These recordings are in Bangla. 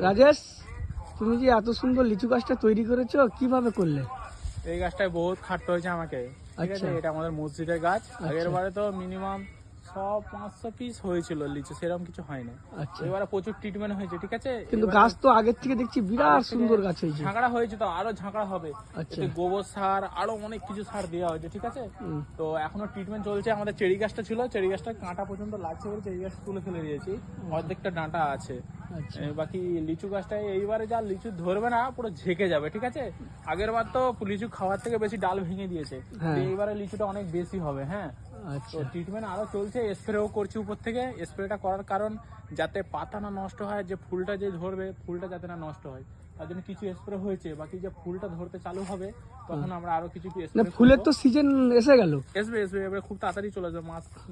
রাজেশ, তুমি যে এত সুন্দর লিচু গাছটা তৈরি করেছো কিভাবে করলে? এই গাছটায় বহুত খাটতে হয়েছে আমাকে, ঠিক আছে। এটা আমাদের মসজিদের গাছ। আগের বারে তো মিনিমাম 100-500 পিস হয়েছিল লিচু, সেরকম কিছু হয়নি। এবারে প্রচুর ট্রিটমেন্ট হয়েছে, ঠিক আছে। কিন্তু গাছ তো আগের থেকে দেখছি বিরাট সুন্দর গাছ হয়েছে। ঝাঁকড়া হয়েছে, তো আরো ঝাঁকড়া হবে। এতে গোবর সার আরো অনেক কিছু সার দেওয়া হয়েছে, ঠিক আছে। তো এখনো ট্রিটমেন্ট চলছে। আমাদের চেরি গাছটা ছিল, চেরি গাছটা কাঁটা পর্যন্ত লাগছে বলে চেরি গাছটা তুলে ফেলে দিয়েছি। অর্ধেকটা ডাঁটা আছে। বাকি লিচু গাছটায় এইবারে যা লিচু ধরবে না, পুরো ঝেঁকে যাবে, ঠিক আছে। আগের বার তো লিচু খাওয়ার থেকে বেশি ডাল ভেঙে দিয়েছে, এইবারে লিচুটা অনেক বেশি হবে। হ্যাঁ, তো ট্রিটমেন্ট আরো চলছে, স্প্রেও করছি উপর থেকে। স্প্রেটা করার কারণ যাতে পাতা না নষ্ট হয়, যে ফুলটা যে ধরবে ফুলটা যাতে না নষ্ট হয়, তার জন্য কিছু স্প্রে হয়েছে। বাকি যে ফুলটা ধরতে চালু হবে তখন আমরা আরো কিছু স্প্রে। ফুলের তো সিজন এসে গেল, আসবে এবারে খুব তাড়াতাড়ি চলে যাবে।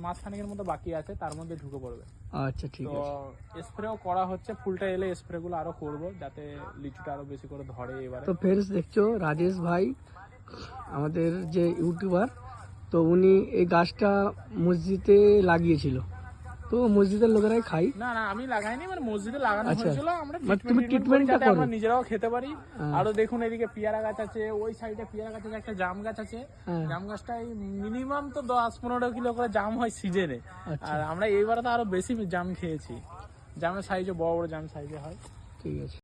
মাস খানেকের মতো বাকি আছে, তার মধ্যে ঢুকে পড়বে। আচ্ছা, ঠিক আছে। তো স্প্রেও করা হচ্ছে, ফুলটা এলে স্প্রে গুলো আরো করবো যাতে লিচুটা আরো বেশি করে ধরে এবারে। তো ফ্রেন্ডস, দেখছো রাজেশ ভাই আমাদের যে ইউটিউবার, তো উনি এই গাছটা মসজিদে লাগিয়েছিল। তো মসজিদের লোকেরাই খাই। না না, আমি লাগাইনি, মানে মসজিদে লাগানো হয়েছিল। আমরা ট্রিটমেন্টটা করো, আমরা নিজেরাও খেতে পারি। আরো দেখুন, এদিকে পেয়ারা গাছ আছে, ওই সাইডে পেয়ারা গাছ আছে, একটা জাম গাছ আছে। জাম গাছটাই মিনিমাম তো 10-15 কিলো করে জাম হয় সিজনে। আর আমরা এইবারে তো আরো বেশি জাম খেয়েছি। জামের সাইজে বড় বড় জাম সাইজে হয়। ঠিক আছে।